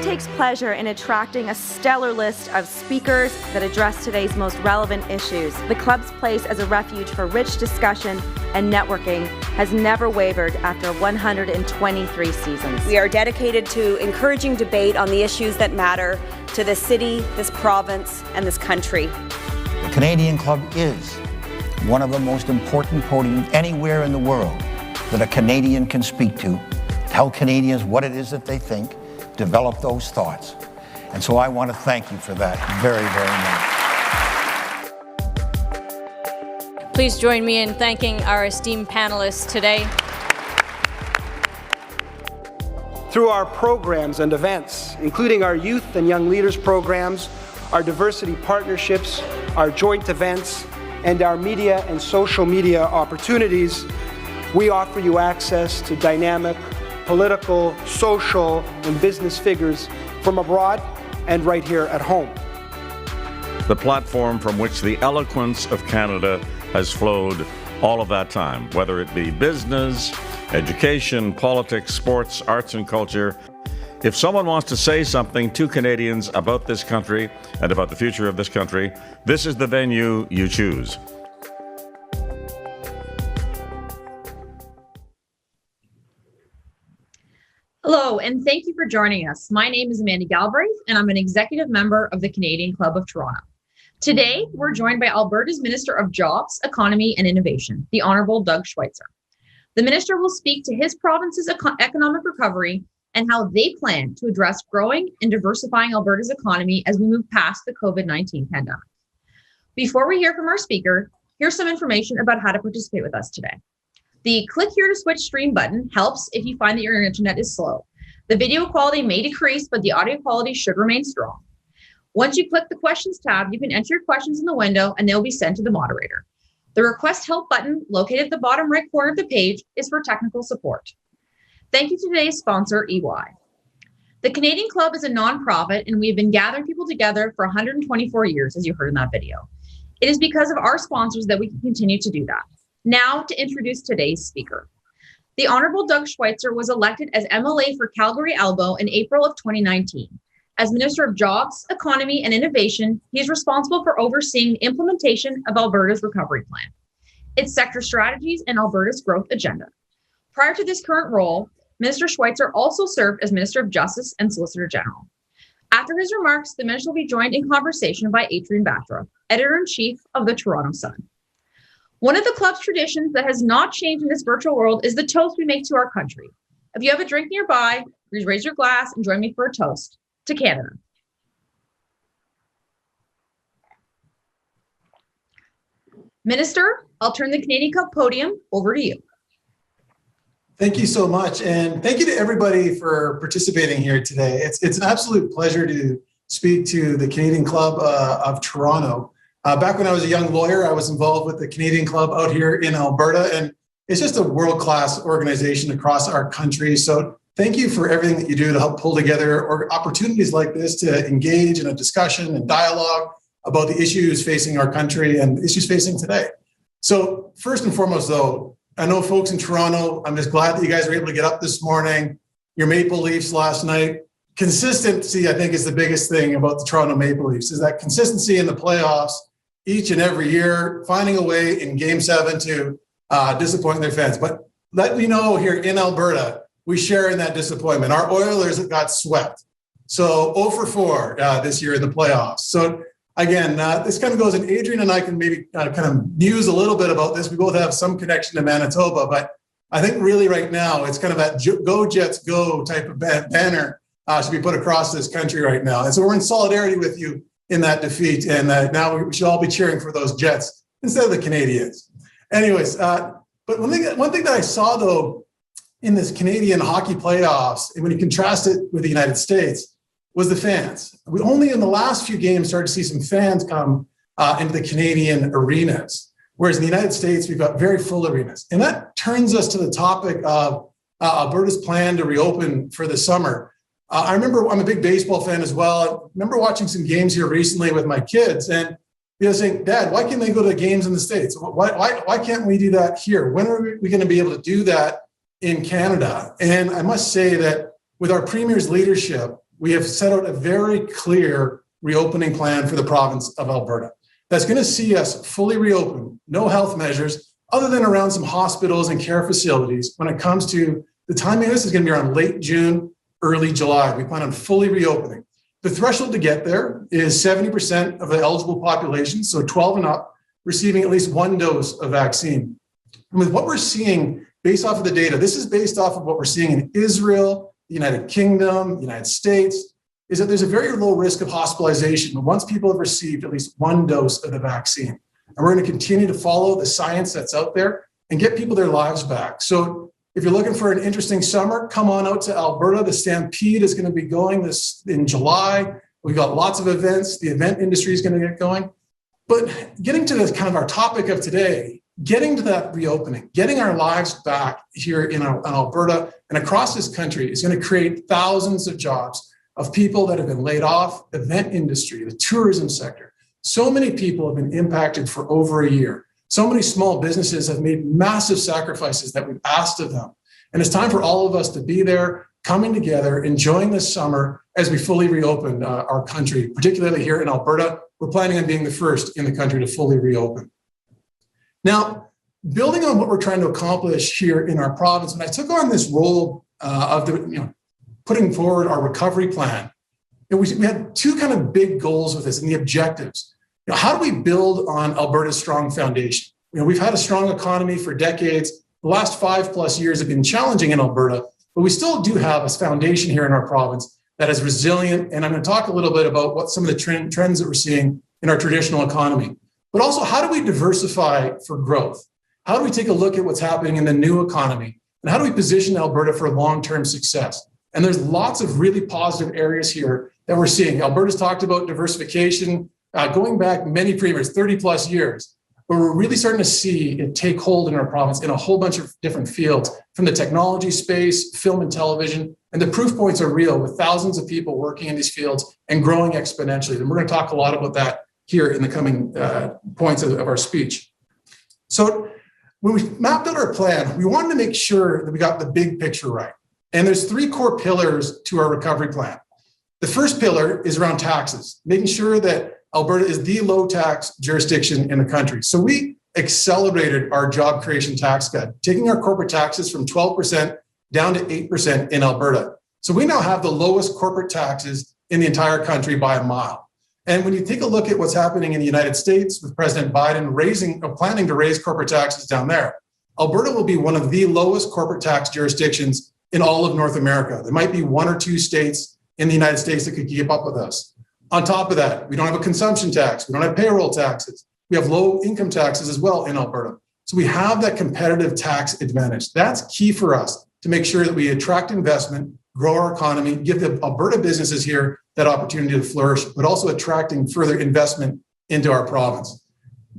takes pleasure in attracting a stellar list of speakers that address today's most relevant issues. The club's place as a refuge for rich discussion and networking has never wavered after 123 seasons. We are dedicated to encouraging debate on the issues that matter to this city, this province, and this country. The Canadian Club is one of the most important podiums anywhere in the world that a Canadian can speak to, tell Canadians what it is that they think, develop those thoughts. And so I want to thank you for that very, very much. Please join me in thanking our esteemed panelists today. Through our programs and events, including our youth and young leaders programs, our diversity partnerships, our joint events, and our media and social media opportunities, we offer you access to dynamic political, social, and business figures from abroad and right here at home. The platform from which the eloquence of Canada has flowed all of that time, whether it be business, education, politics, sports, arts, and culture. If someone wants to say something to Canadians about this country and about the future of this country, this is the venue you choose. Hello, and thank you for joining us. My name is Amanda Galbraith, and I'm an executive member of the Canadian Club of Toronto. Today, we're joined by Alberta's Minister of Jobs, Economy and Innovation, the Honourable Doug Schweitzer. The Minister will speak to his province's economic recovery and how they plan to address growing and diversifying Alberta's economy as we move past the COVID-19 pandemic. Before we hear from our speaker, here's some information about how to participate with us today. The click here to switch stream button helps if you find that your internet is slow. The video quality may decrease, but the audio quality should remain strong. Once you click the questions tab, you can enter your questions in the window and they'll be sent to the moderator. The request help button located at the bottom right corner of the page is for technical support. Thank you to today's sponsor, EY. The Canadian Club is a nonprofit and we've been gathering people together for 124 years, as you heard in that video. It is because of our sponsors that we can continue to do that. Now to introduce today's speaker. The Honourable Doug Schweitzer was elected as MLA for Calgary-Elbow in April of 2019. As Minister of Jobs, Economy and Innovation, he is responsible for overseeing the implementation of Alberta's recovery plan, its sector strategies, and Alberta's growth agenda. Prior to this current role, Minister Schweitzer also served as Minister of Justice and Solicitor General. After his remarks, the Minister will be joined in conversation by Adrienne Batra, Editor-in-Chief of the Toronto Sun. One of the club's traditions that has not changed in this virtual world is the toast we make to our country. If you have a drink nearby, please raise your glass and join me for a toast to Canada. Minister, I'll turn the Canadian Club podium over to you. Thank you so much. And thank you to everybody for participating here today. It's an absolute pleasure to speak to the Canadian Club of Toronto. Back when I was a young lawyer, I was involved with the Canadian Club out here in Alberta, and it's just a world-class organization across our country. So thank you for everything that you do to help pull together opportunities like this to engage in a discussion and dialogue about the issues facing our country and issues facing today. So first and foremost, though, I know folks in Toronto, I'm just glad that you guys were able to get up this morning. Your Maple Leafs last night. Consistency, I think, is the biggest thing about the Toronto Maple Leafs, is that consistency in the playoffs each and every year, finding a way in Game 7 to disappoint their fans. But let me know here in Alberta, we share in that disappointment. Our Oilers got swept. So 0 for 4 this year in the playoffs. So again, this kind of goes, and Adrienne and I can maybe kind of muse a little bit about this. We both have some connection to Manitoba, but I think really right now, it's kind of that Go Jets Go type of banner should be put across this country right now. And so we're in solidarity with you in that defeat. And now we should all be cheering for those Jets instead of the Canadians. Anyways, but one thing that I saw, though, in this Canadian hockey playoffs, and when you contrast it with the United States, was the fans. We only in the last few games started to see some fans come into the Canadian arenas, whereas in the United States, we've got very full arenas. And that turns us to the topic of Alberta's plan to reopen for the summer. I remember, I'm a big baseball fan as well. I remember watching some games here recently with my kids and saying, Dad, why can't they go to games in the States? Why can't we do that here? When are we going to be able to do that in Canada? And I must say that with our Premier's leadership, we have set out a very clear reopening plan for the province of Alberta that's going to see us fully reopen, no health measures, other than around some hospitals and care facilities. When it comes to the timing, this is going to be around late June, early July. We plan on fully reopening. The threshold to get there is 70% of the eligible population, so 12 and up, receiving at least one dose of vaccine. And with what we're seeing based off of the data, this is based off of what we're seeing in Israel, the United Kingdom, the United States, is that there's a very low risk of hospitalization once people have received at least one dose of the vaccine. And we're going to continue to follow the science that's out there and get people their lives back. So if you're looking for an interesting summer, come on out to Alberta. The Stampede is going to be going this in July. We've got lots of events. The event industry is going to get going. But getting to the kind of our topic of today, getting to that reopening, getting our lives back here in Alberta and across this country is going to create thousands of jobs of people that have been laid off, event industry, the tourism sector. So many people have been impacted for over a year. So many small businesses have made massive sacrifices that we've asked of them. And it's time for all of us to be there, coming together, enjoying this summer as we fully reopen our country, particularly here in Alberta. We're planning on being the first in the country to fully reopen. Now, building on what we're trying to accomplish here in our province, when I took on this role of putting forward our recovery plan, we had two kind of big goals with this and the objectives. How do we build on Alberta's strong foundation? We've had a strong economy for decades. The last 5+ years have been challenging in Alberta, but we still do have a foundation here in our province that is resilient. And I'm going to talk a little bit about what some of the trends that we're seeing in our traditional economy. But also, how do we diversify for growth? How do we take a look at what's happening in the new economy? And how do we position Alberta for long-term success? And there's lots of really positive areas here that we're seeing. Alberta's talked about diversification going back many previous 30+ years, but we're really starting to see it take hold in our province in a whole bunch of different fields, from the technology space, film and television, and the proof points are real with thousands of people working in these fields and growing exponentially. And we're going to talk a lot about that here in the coming points of our speech. So when we mapped out our plan, we wanted to make sure that we got the big picture right. And there's 3 core pillars to our recovery plan. The first pillar is around taxes, making sure that Alberta is the low tax jurisdiction in the country. So we accelerated our job creation tax cut, taking our corporate taxes from 12% down to 8% in Alberta. So we now have the lowest corporate taxes in the entire country by a mile. And when you take a look at what's happening in the United States with President Biden planning to raise corporate taxes down there, Alberta will be one of the lowest corporate tax jurisdictions in all of North America. There might be 1 or 2 states in the United States that could keep up with us. On top of that, we don't have a consumption tax. We don't have payroll taxes. We have low income taxes as well in Alberta. So we have that competitive tax advantage. That's key for us to make sure that we attract investment, grow our economy, give the Alberta businesses here that opportunity to flourish, but also attracting further investment into our province.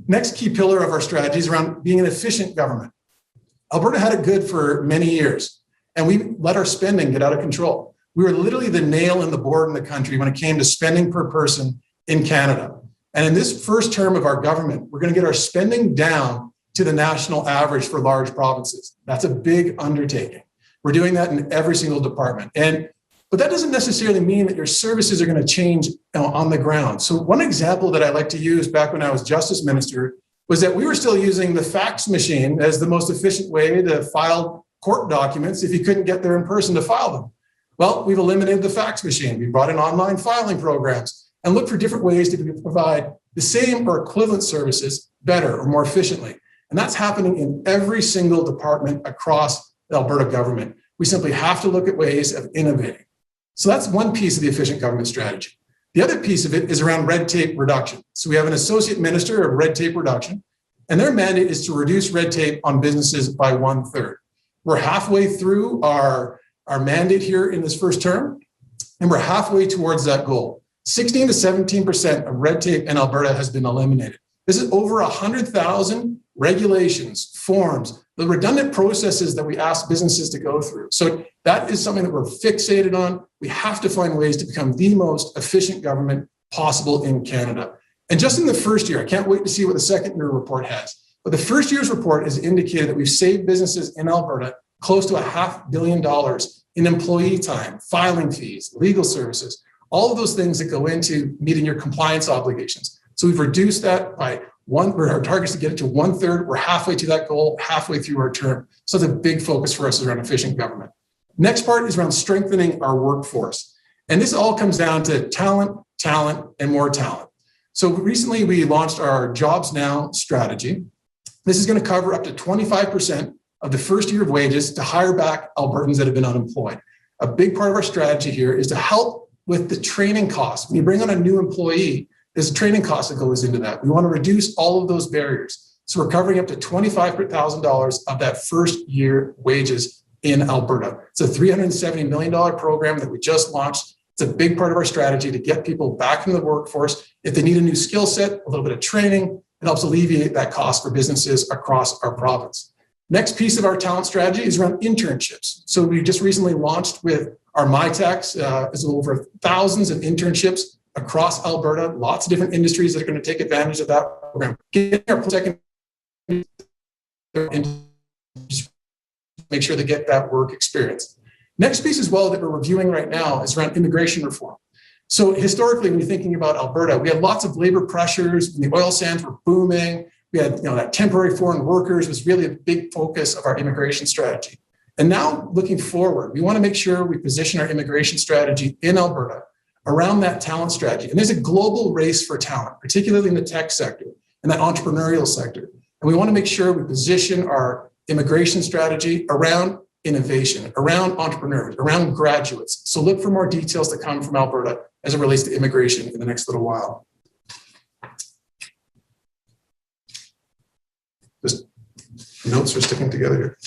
Next key pillar of our strategy is around being an efficient government. Alberta had it good for many years, and we let our spending get out of control. We were literally the nail in the board in the country when it came to spending per person in Canada. And in this first term of our government, we're going to get our spending down to the national average for large provinces. That's a big undertaking. We're doing that in every single department. But that doesn't necessarily mean that your services are going to change on the ground. So one example that I like to use back when I was Justice Minister was that we were still using the fax machine as the most efficient way to file court documents if you couldn't get there in person to file them. Well, we've eliminated the fax machine. We brought in online filing programs and looked for different ways to provide the same or equivalent services better or more efficiently. And that's happening in every single department across the Alberta government. We simply have to look at ways of innovating. So that's one piece of the efficient government strategy. The other piece of it is around red tape reduction. So we have an associate minister of red tape reduction, and their mandate is to reduce red tape on businesses by 1/3. We're halfway through our mandate here in this first term, and we're halfway towards that goal. 16 to 17% of red tape in Alberta has been eliminated. This is over 100,000 regulations, forms, the redundant processes that we ask businesses to go through. So that is something that we're fixated on. We have to find ways to become the most efficient government possible in Canada. And just in the first year, I can't wait to see what the second year report has, but the first year's report has indicated that we've saved businesses in Alberta close to $500 million in employee time, filing fees, legal services, all of those things that go into meeting your compliance obligations. So we've reduced that by our target is to get it to 1/3. We're halfway to that goal, halfway through our term. So the big focus for us is around efficient government. Next part is around strengthening our workforce. And this all comes down to talent, and more talent. So recently we launched our Jobs Now strategy. This is going to cover up to 25% of the first year of wages to hire back Albertans that have been unemployed. A big part of our strategy here is to help with the training costs. When you bring on a new employee, there's a training cost that goes into that. We want to reduce all of those barriers. So we're covering up to $25,000 of that first year wages in Alberta. It's a $370 million program that we just launched. It's a big part of our strategy to get people back into the workforce. If they need a new skill set, a little bit of training, it helps alleviate that cost for businesses across our province. Next piece of our talent strategy is around internships. So we just recently launched with our MyTechs, is over thousands of internships across Alberta, lots of different industries that are going to take advantage of that program. Getting our second, make sure they get that work experience. Next piece as well that we're reviewing right now is around immigration reform. So historically, when you're thinking about Alberta, we had lots of labor pressures when the oil sands were booming. We had, that temporary foreign workers was really a big focus of our immigration strategy. And now looking forward, we want to make sure we position our immigration strategy in Alberta around that talent strategy. And there's a global race for talent, particularly in the tech sector and that entrepreneurial sector. And we want to make sure we position our immigration strategy around innovation, around entrepreneurs, around graduates. So look for more details to come from Alberta as it relates to immigration in the next little while. Just notes are sticking together here.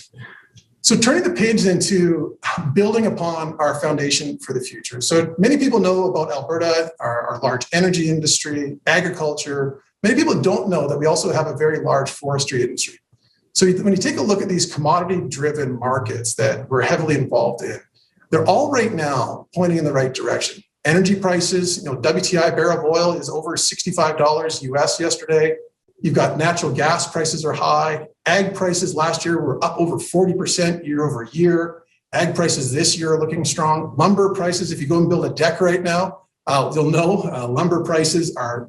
So turning the page into building upon our foundation for the future. So many people know about Alberta, our large energy industry, agriculture. Many people don't know that we also have a very large forestry industry. So when you take a look at these commodity-driven markets that we're heavily involved in, they're all right now pointing in the right direction. Energy prices, WTI barrel of oil is over $65 US yesterday. You've got natural gas prices are high. Ag prices last year were up over 40% year over year. Ag prices this year are looking strong. Lumber prices, if you go and build a deck right now, you'll know lumber prices are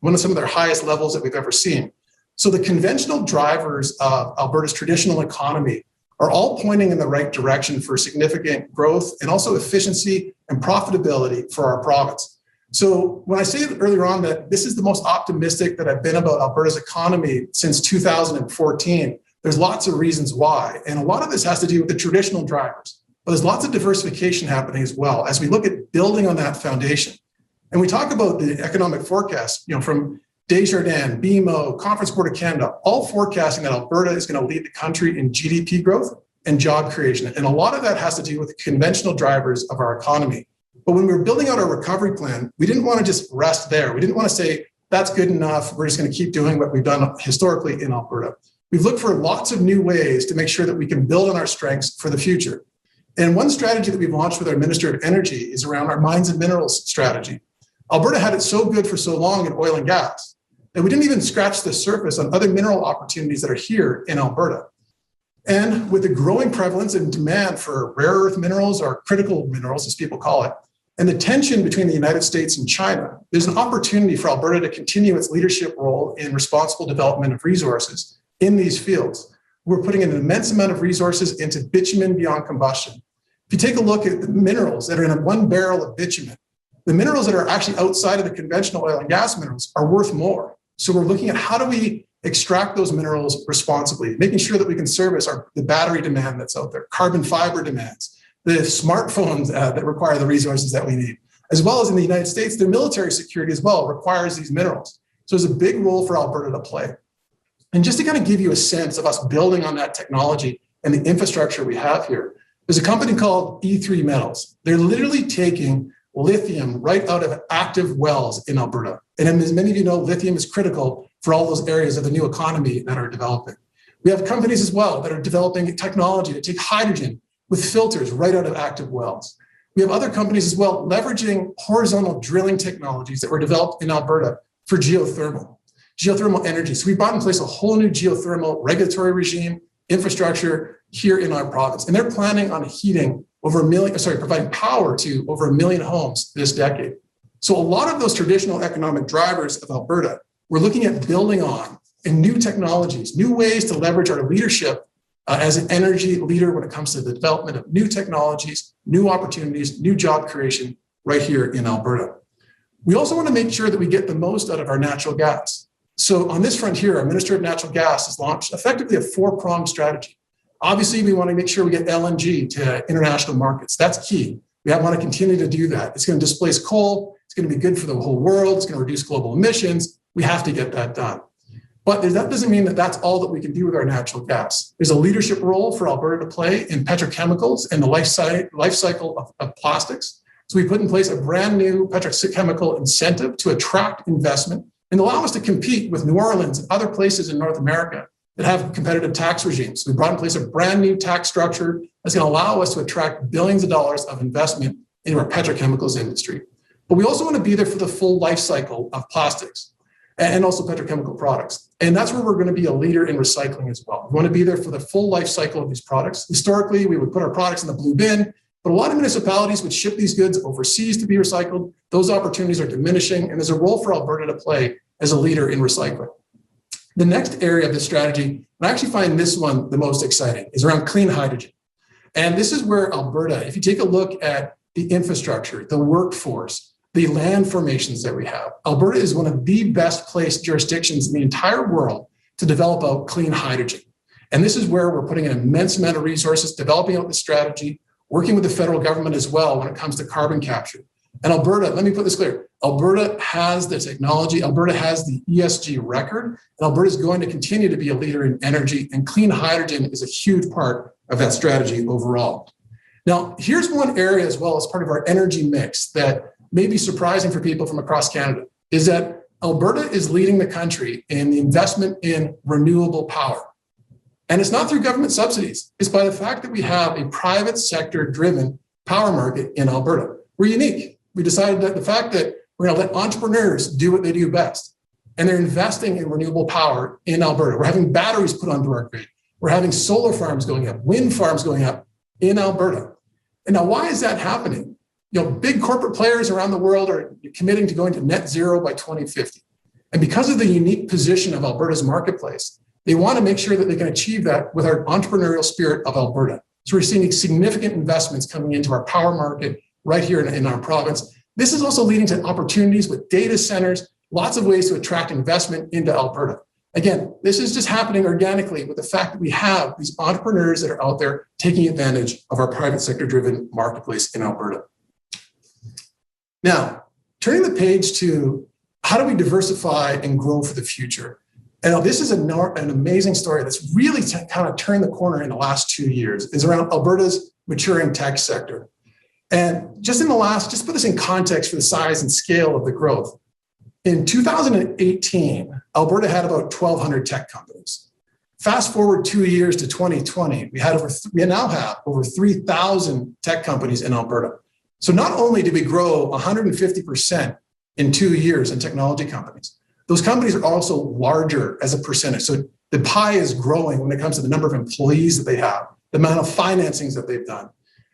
one of some of their highest levels that we've ever seen. So the conventional drivers of Alberta's traditional economy are all pointing in the right direction for significant growth and also efficiency and profitability for our province. So when I say earlier on that this is the most optimistic that I've been about Alberta's economy since 2014, there's lots of reasons why. And a lot of this has to do with the traditional drivers, but there's lots of diversification happening as well as we look at building on that foundation. And we talk about the economic forecast, from Desjardins, BMO, Conference Board of Canada, all forecasting that Alberta is going to lead the country in GDP growth and job creation. And a lot of that has to do with the conventional drivers of our economy. But when we were building out our recovery plan, we didn't want to just rest there. We didn't want to say, that's good enough. We're just going to keep doing what we've done historically in Alberta. We've looked for lots of new ways to make sure that we can build on our strengths for the future. And one strategy that we've launched with our Minister of Energy is around our mines and minerals strategy. Alberta had it so good for so long in oil and gas that we didn't even scratch the surface on other mineral opportunities that are here in Alberta. And with the growing prevalence and demand for rare earth minerals, or critical minerals, as people call it, and the tension between the United States and China, there's an opportunity for Alberta to continue its leadership role in responsible development of resources in these fields. We're putting an immense amount of resources into bitumen beyond combustion. If you take a look at the minerals that are in 1 barrel of bitumen, the minerals that are actually outside of the conventional oil and gas minerals are worth more. So we're looking at how do we extract those minerals responsibly, making sure that we can service the battery demand that's out there, carbon fiber demands, the smartphones that require the resources that we need, as well as in the United States, their military security as well requires these minerals. So there's a big role for Alberta to play. And just to kind of give you a sense of us building on that technology and the infrastructure we have here, there's a company called E3 Metals. They're literally taking lithium right out of active wells in Alberta. And as many of you know, lithium is critical for all those areas of the new economy that are developing. We have companies as well that are developing technology to take hydrogen with filters right out of active wells. We have other companies as well leveraging horizontal drilling technologies that were developed in Alberta for geothermal energy. So we brought in place a whole new geothermal regulatory regime, infrastructure here in our province. And they're planning on heating providing power to over 1 million homes this decade. So a lot of those traditional economic drivers of Alberta, we're looking at building on in new technologies, new ways to leverage our leadership as an energy leader when it comes to the development of new technologies, new opportunities, new job creation right here in Alberta. We also want to make sure that we get the most out of our natural gas. So on this front here, our Minister of Natural Gas has launched effectively a 4-pronged strategy. Obviously, we want to make sure we get LNG to international markets. That's key. We want to continue to do that. It's going to displace coal. It's going to be good for the whole world. It's going to reduce global emissions. We have to get that done. But that doesn't mean that that's all that we can do with our natural gas. There's a leadership role for Alberta to play in petrochemicals and the life cycle of plastics. So we put in place a brand new petrochemical incentive to attract investment and allow us to compete with New Orleans and other places in North America that have competitive tax regimes. We brought in place a brand new tax structure that's going to allow us to attract billions of dollars of investment into our petrochemicals industry. But we also want to be there for the full life cycle of plastics and also petrochemical products. And that's where we're going to be a leader in recycling as well. We want to be there for the full life cycle of these products. Historically, we would put our products in the blue bin, but a lot of municipalities would ship these goods overseas to be recycled. Those opportunities are diminishing, and there's a role for Alberta to play as a leader in recycling. The next area of this strategy, and I actually find this one the most exciting, is around clean hydrogen. And this is where Alberta, if you take a look at the infrastructure, the workforce, the land formations that we have, Alberta is one of the best placed jurisdictions in the entire world to develop out clean hydrogen. And this is where we're putting an immense amount of resources, developing out the strategy, working with the federal government as well when it comes to carbon capture. And Alberta, let me put this clear, Alberta has the technology, Alberta has the ESG record, and Alberta is going to continue to be a leader in energy, and clean hydrogen is a huge part of that strategy overall. Now, here's one area as well as part of our energy mix that may be surprising for people from across Canada, is that Alberta is leading the country in the investment in renewable power. And it's not through government subsidies. It's by the fact that we have a private sector driven power market in Alberta. We're unique. We decided that the fact that we're going to let entrepreneurs do what they do best, and they're investing in renewable power in Alberta. We're having batteries put onto our grid. We're having solar farms going up, wind farms going up in Alberta. And now, why is that happening? Big corporate players around the world are committing to going to net zero by 2050. And because of the unique position of Alberta's marketplace, they want to make sure that they can achieve that with our entrepreneurial spirit of Alberta. So we're seeing significant investments coming into our power market right here in our province. This is also leading to opportunities with data centers, lots of ways to attract investment into Alberta. Again, this is just happening organically with the fact that we have these entrepreneurs that are out there taking advantage of our private sector driven marketplace in Alberta. Now, turning the page to how do we diversify and grow for the future? And this is an amazing story that's really kind of turned the corner in the last 2 years, is around Alberta's maturing tech sector. And just put this in context for the size and scale of the growth. In 2018, Alberta had about 1,200 tech companies. Fast forward 2 years to 2020, we now have over 3,000 tech companies in Alberta. So not only did we grow 150% in 2 years in technology companies, those companies are also larger as a percentage. So the pie is growing when it comes to the number of employees that they have, the amount of financings that they've done.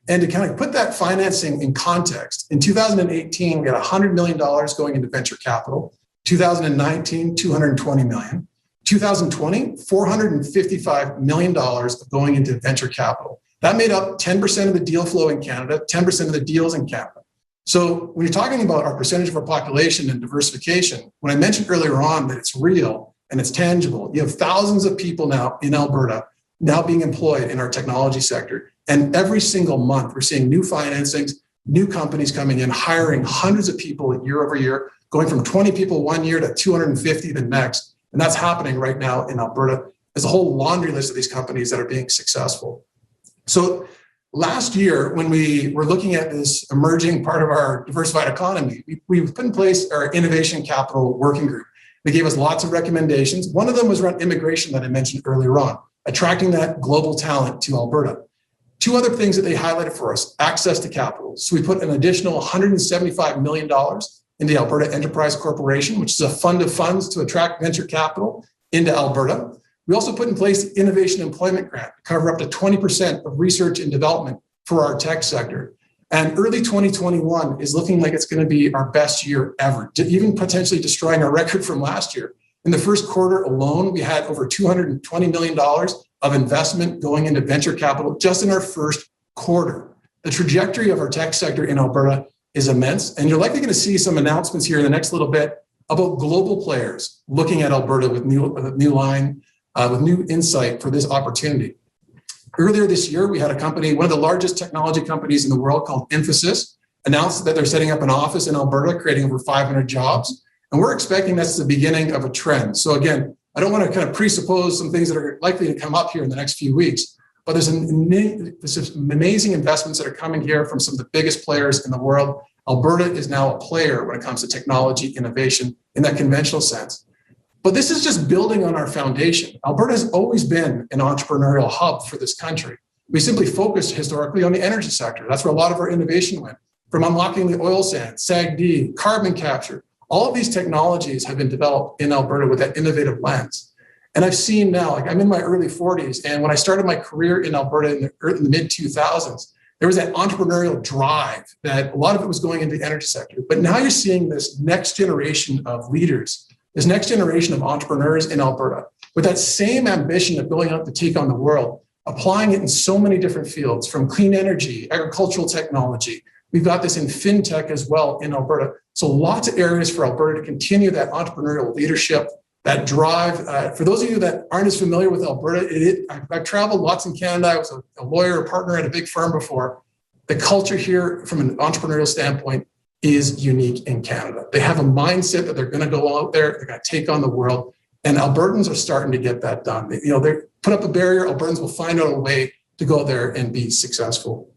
And to kind of put that financing in context, in 2018, we had $100 million going into venture capital. 2019, $220 million. 2020, $455 million going into venture capital. That made up 10% of the deal flow in Canada, 10% of the deals in Canada. So when you're talking about our percentage of our population and diversification, when I mentioned earlier on that it's real and it's tangible, you have thousands of people now in Alberta now being employed in our technology sector. And every single month, we're seeing new financings, new companies coming in, hiring hundreds of people year over year, going from 20 people 1 year to 250 the next. And that's happening right now in Alberta. There's a whole laundry list of these companies that are being successful. So last year, when we were looking at this emerging part of our diversified economy, we put in place our Innovation Capital Working Group. They gave us lots of recommendations. One of them was around immigration that I mentioned earlier on, attracting that global talent to Alberta. Two other things that they highlighted for us, access to capital. So we put an additional $175 million into the Alberta Enterprise Corporation, which is a fund of funds to attract venture capital into Alberta. We also put in place the Innovation Employment Grant to cover up to 20% of research and development for our tech sector. And early 2021 is looking like it's going to be our best year ever, even potentially destroying our record from last year. In the first quarter alone, we had over $220 million of investment going into venture capital just in our first quarter. The trajectory of our tech sector in Alberta is immense. And you're likely going to see some announcements here in the next little bit about global players looking at Alberta with new insight for this opportunity. Earlier this year, we had a company, one of the largest technology companies in the world called Infosys, announced that they're setting up an office in Alberta, creating over 500 jobs. And we're expecting that's the beginning of a trend. So again, I don't want to kind of presuppose some things that are likely to come up here in the next few weeks, but there's some amazing investments that are coming here from some of the biggest players in the world. Alberta is now a player when it comes to technology innovation in that conventional sense. But this is just building on our foundation. Alberta has always been an entrepreneurial hub for this country. We simply focused historically on the energy sector. That's where a lot of our innovation went, from unlocking the oil sands, SAGD, carbon capture. All of these technologies have been developed in Alberta with that innovative lens. And I've seen now, like I'm in my early 40s, and when I started my career in Alberta in the mid 2000s, there was that entrepreneurial drive that a lot of it was going into the energy sector. But now you're seeing this next generation of leaders, this next generation of entrepreneurs in Alberta with that same ambition of going out to take on the world, applying it in so many different fields, from clean energy, agricultural technology. We've got this in fintech as well in Alberta. So lots of areas for Alberta to continue that entrepreneurial leadership, that drive. For those of you that aren't as familiar with Alberta, I've traveled lots in Canada. I was a lawyer, a partner at a big firm before. The culture here from an entrepreneurial standpoint is unique in Canada. They have a mindset that they're going to go out there, they're going to take on the world, and Albertans are starting to get that done. They put up a barrier. Albertans will find out a way to go there and be successful.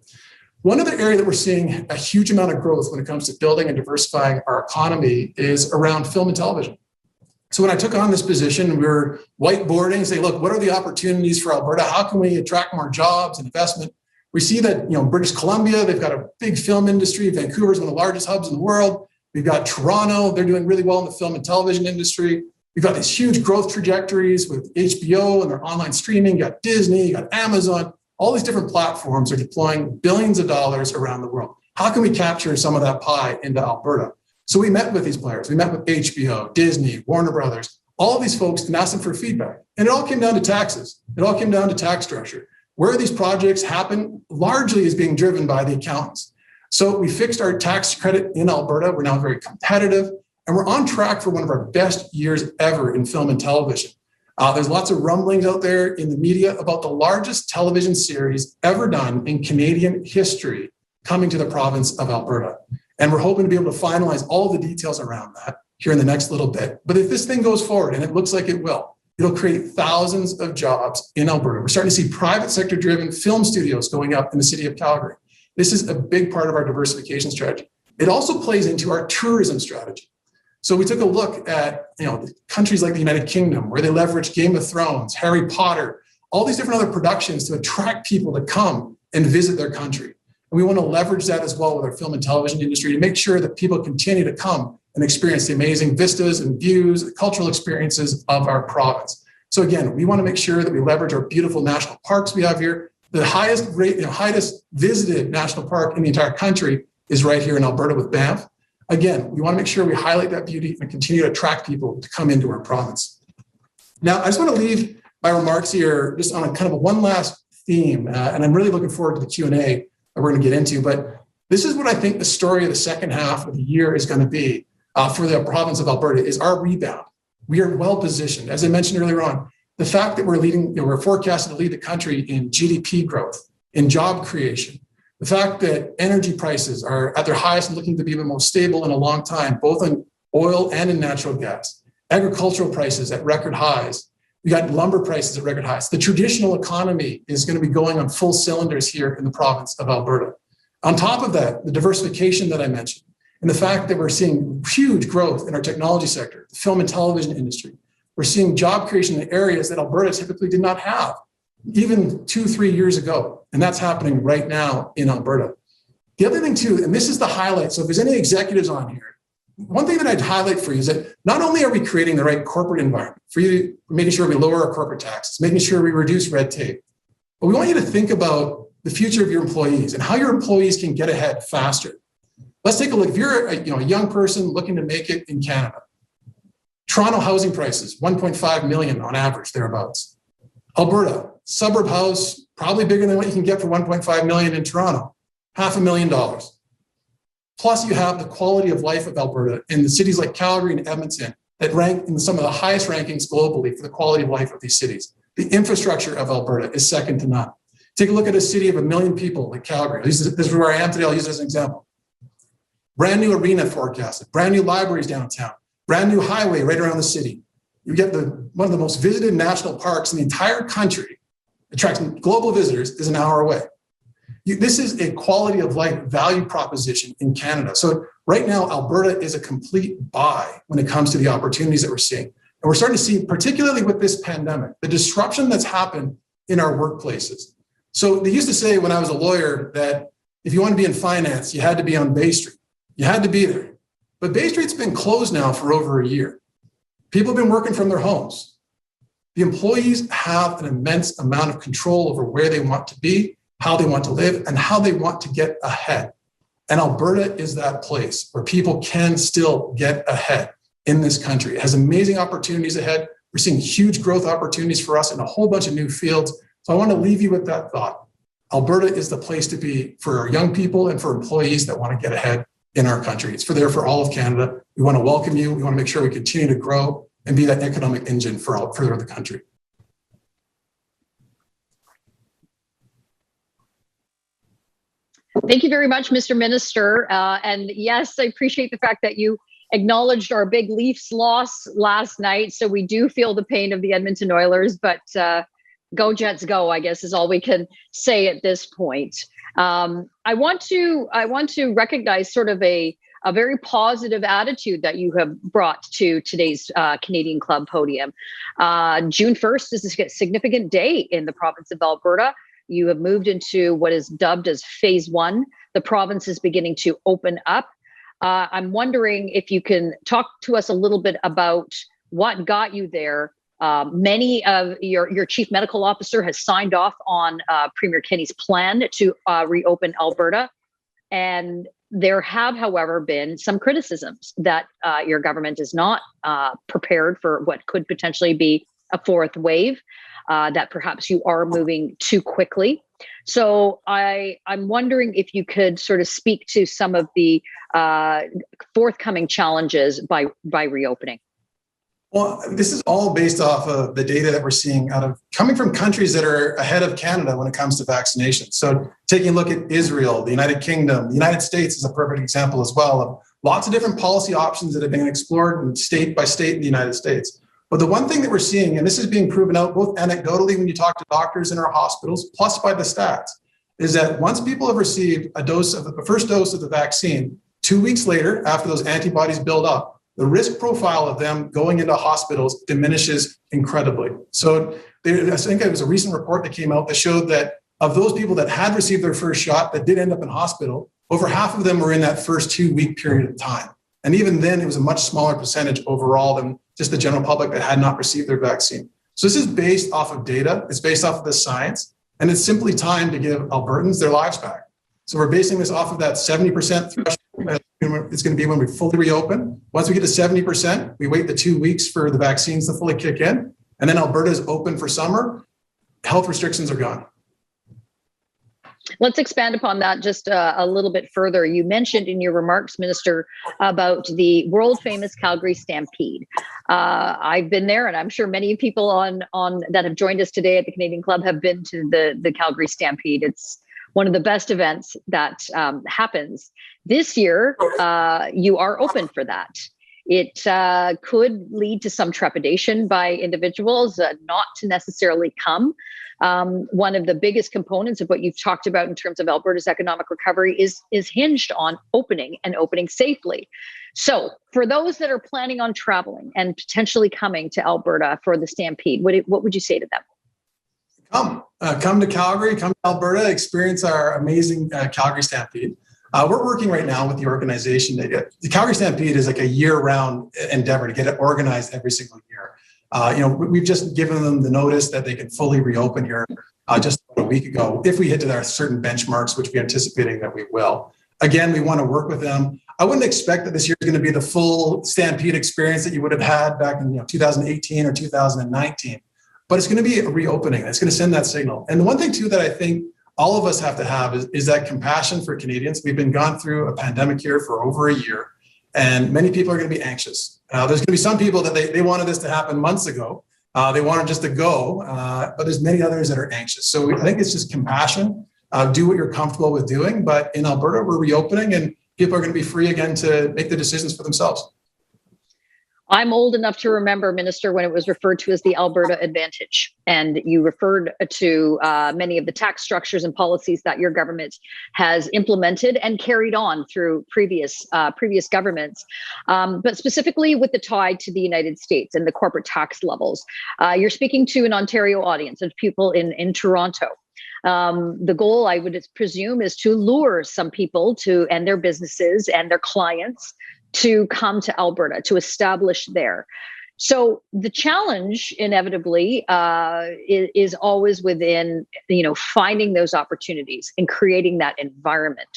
One other area that we're seeing a huge amount of growth when it comes to building and diversifying our economy is around film and television. So when I took on this position, we were whiteboarding, saying, look, what are the opportunities for Alberta? How can we attract more jobs and investment? We see that, British Columbia, they've got a big film industry. Vancouver is one of the largest hubs in the world. We've got Toronto, they're doing really well in the film and television industry. We've got these huge growth trajectories with HBO and their online streaming. You got Disney, you got Amazon. All these different platforms are deploying billions of dollars around the world. How can we capture some of that pie into Alberta? So we met with these players. We met with HBO, Disney, Warner Brothers, all of these folks, and asked them for feedback. And it all came down to taxes. It all came down to tax structure. Where these projects happen largely is being driven by the accountants. So we fixed our tax credit in Alberta. We're now very competitive, and we're on track for one of our best years ever in film and television. There's lots of rumblings out there in the media about the largest television series ever done in Canadian history coming to the province of Alberta. And we're hoping to be able to finalize all the details around that here in the next little bit. But if this thing goes forward, and it looks like it will, it'll create thousands of jobs in Alberta. We're starting to see private sector driven film studios going up in the city of Calgary. This is a big part of our diversification strategy. It also plays into our tourism strategy. So we took a look at countries like the United Kingdom, where they leverage Game of Thrones, Harry Potter, all these different other productions to attract people to come and visit their country. And we want to leverage that as well with our film and television industry to make sure that people continue to come and experience the amazing vistas and views, the cultural experiences of our province. So again, we want to make sure that we leverage our beautiful national parks we have here. The highest visited national park in the entire country is right here in Alberta with Banff. Again, we want to make sure we highlight that beauty and continue to attract people to come into our province. Now, I just want to leave my remarks here just on a kind of one last theme, and I'm really looking forward to the Q&A that we're going to get into, but this is what I think the story of the second half of the year is going to be for the province of Alberta, is our rebound. We are well positioned. As I mentioned earlier on, the fact that we're forecasted to lead the country in GDP growth, in job creation, the fact that energy prices are at their highest and looking to be the most stable in a long time, both in oil and in natural gas, agricultural prices at record highs, we got lumber prices at record highs. The traditional economy is going to be going on full cylinders here in the province of Alberta. On top of that, the diversification that I mentioned, and the fact that we're seeing huge growth in our technology sector, the film and television industry. We're seeing job creation in areas that Alberta typically did not have, even 2-3 years ago. And that's happening right now in Alberta. The other thing too, and this is the highlight, so if there's any executives on here, one thing that I'd highlight for you is that not only are we creating the right corporate environment, for you, making sure we lower our corporate taxes, making sure we reduce red tape, but we want you to think about the future of your employees and how your employees can get ahead faster. Let's take a look. If you're a young person looking to make it in Canada, Toronto housing prices, 1.5 million on average, thereabouts. Alberta, suburb house, probably bigger than what you can get for 1.5 million in Toronto, $500,000. Plus you have the quality of life of Alberta in the cities like Calgary and Edmonton that rank in some of the highest rankings globally for the quality of life of these cities. The infrastructure of Alberta is second to none. Take a look at a city of 1 million people like Calgary. This is where I am today. I'll use it as an example. Brand new arena forecasted, brand new libraries downtown, brand new highway right around the city. You get one of the most visited national parks in the entire country, attracts global visitors, is an hour away. This is a quality of life value proposition in Canada. So right now, Alberta is a complete buy when it comes to the opportunities that we're seeing. And we're starting to see, particularly with this pandemic, the disruption that's happened in our workplaces. So they used to say when I was a lawyer that if you want to be in finance, you had to be on Bay Street. You had to be there. But Bay Street's been closed now for over a year. People have been working from their homes. The employees have an immense amount of control over where they want to be, how they want to live, and how they want to get ahead. And Alberta is that place where people can still get ahead in this country. It has amazing opportunities ahead. We're seeing huge growth opportunities for us in a whole bunch of new fields. So I want to leave you with that thought. Alberta is the place to be for our young people and for employees that want to get ahead in our country. It's there for all of Canada. We want to welcome you. We want to make sure we continue to grow and be that economic engine for the country. Thank you very much, Mr. Minister. And yes, I appreciate the fact that you acknowledged our big Leafs loss last night. So we do feel the pain of the Edmonton Oilers, but go Jets go, I guess is all we can say at this point. I want to recognize sort of a very positive attitude that you have brought to today's Canadian Club podium. June 1st is a significant day in the province of Alberta. You have moved into what is dubbed as phase 1. The province is beginning to open up. I'm wondering if you can talk to us a little bit about what got you there. Many of your chief medical officer has signed off on Premier Kenney's plan to reopen Alberta. And there have, however, been some criticisms that your government is not prepared for what could potentially be a fourth wave, that perhaps you are moving too quickly. So I'm wondering if you could sort of speak to some of the forthcoming challenges by reopening. Well, this is all based off of the data that we're seeing coming from countries that are ahead of Canada when it comes to vaccinations. So taking a look at Israel, the United Kingdom, the United States is a perfect example as well of lots of different policy options that have been explored state by state in the United States. But the one thing that we're seeing, and this is being proven out both anecdotally when you talk to doctors in our hospitals, plus by the stats, is that once people have received the first dose of the vaccine, 2 weeks later, after those antibodies build up, the risk profile of them going into hospitals diminishes incredibly. So I think it was a recent report that came out that showed that of those people that had received their first shot that did end up in hospital, over half of them were in that first 2 week period of time. And even then, it was a much smaller percentage overall than just the general public that had not received their vaccine. So this is based off of data. It's based off of the science. And it's simply time to give Albertans their lives back. So we're basing this off of that 70% threshold. It's going to be when we fully reopen. Once we get to 70%, we wait the 2 weeks for the vaccines to fully kick in. And then Alberta is open for summer. Health restrictions are gone. Let's expand upon that just a little bit further. You mentioned in your remarks, Minister, about the world famous Calgary Stampede. I've been there, and I'm sure many people on that have joined us today at the Canadian Club have been to the Calgary Stampede. It's one of the best events that happens. This year, you are open for that. It could lead to some trepidation by individuals not to necessarily come. One of the biggest components of what you've talked about in terms of Alberta's economic recovery is hinged on opening and opening safely. So for those that are planning on traveling and potentially coming to Alberta for the Stampede, what would you say to them? Come to Calgary, come to Alberta, experience our amazing Calgary Stampede. We're working right now with the organization. The Calgary Stampede is like a year-round endeavor to get it organized every single year. We've just given them the notice that they can fully reopen here just about a week ago, if we hit to our certain benchmarks, which we're anticipating that we will. Again, we want to work with them. I wouldn't expect that this year is going to be the full Stampede experience that you would have had back in 2018 or 2019, but it's going to be a reopening. It's going to send that signal. And the one thing too that I think all of us have to have is that compassion for Canadians. We've been gone through a pandemic here for over a year, and many people are going to be anxious. There's going to be some people that they wanted this to happen months ago. They wanted just to go, but there's many others that are anxious. So I think it's just compassion. Do what you're comfortable with doing. But in Alberta, we're reopening and people are going to be free again to make the decisions for themselves. I'm old enough to remember, Minister, when it was referred to as the Alberta Advantage. And you referred to many of the tax structures and policies that your government has implemented and carried on through previous governments. But specifically with the tie to the United States and the corporate tax levels, you're speaking to an Ontario audience of people in Toronto. The goal, I would presume, is to lure some people and their businesses and their clients to come to Alberta, to establish there. So the challenge, inevitably, is always within, finding those opportunities and creating that environment.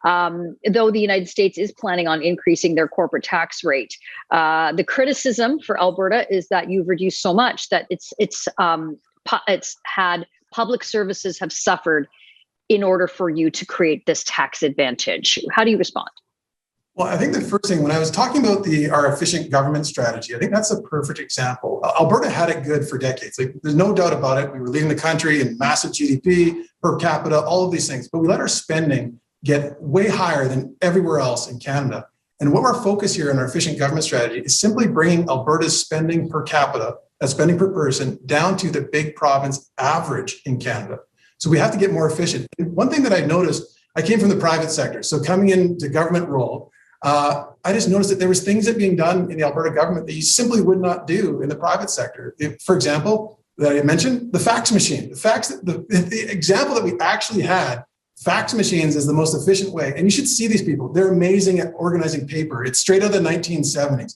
Though the United States is planning on increasing their corporate tax rate, the criticism for Alberta is that you've reduced so much that it's had public services have suffered in order for you to create this tax advantage. How do you respond? Well, I think the first thing, when I was talking about our efficient government strategy, I think that's a perfect example. Alberta had it good for decades. There's no doubt about it. We were leading the country in massive GDP, per capita, all of these things. But we let our spending get way higher than everywhere else in Canada. And what our focus here in our efficient government strategy is simply bringing Alberta's spending per capita, spending per person, down to the big province average in Canada. So we have to get more efficient. And one thing that I noticed, I came from the private sector. So coming into government role, I just noticed that there was things that being done in the Alberta government that you simply would not do in the private sector. For example, that I mentioned, the fax machine. The example that we actually had, fax machines is the most efficient way. And you should see these people. They're amazing at organizing paper. It's straight out of the 1970s.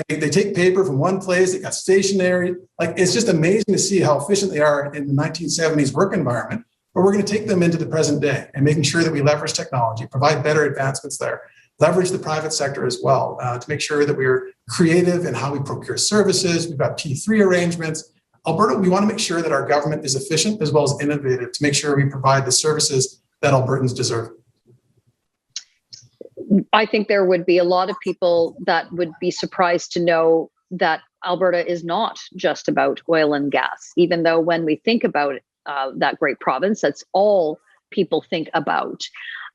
They take paper from one place, they got stationery. It's just amazing to see how efficient they are in the 1970s work environment. But we're going to take them into the present day and making sure that we leverage technology, provide better advancements there. Leverage the private sector as well to make sure that we're creative in how we procure services. We've got P3 arrangements. Alberta, we want to make sure that our government is efficient as well as innovative to make sure we provide the services that Albertans deserve. I think there would be a lot of people that would be surprised to know that Alberta is not just about oil and gas, even though when we think about that great province, that's all people think about.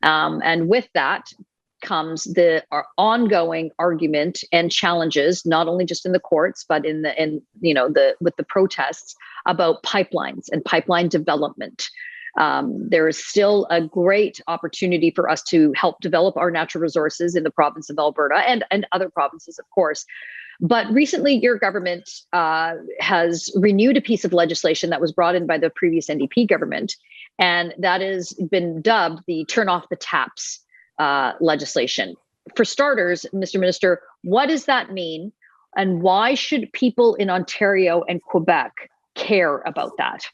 And with that comes our ongoing argument and challenges, not only just in the courts, but with the protests about pipelines and pipeline development. There is still a great opportunity for us to help develop our natural resources in the province of Alberta and other provinces, of course. But recently, your government has renewed a piece of legislation that was brought in by the previous NDP government, and that has been dubbed the Turn Off the Taps legislation. For starters, Mr. Minister, what does that mean? And why should people in Ontario and Quebec care about that?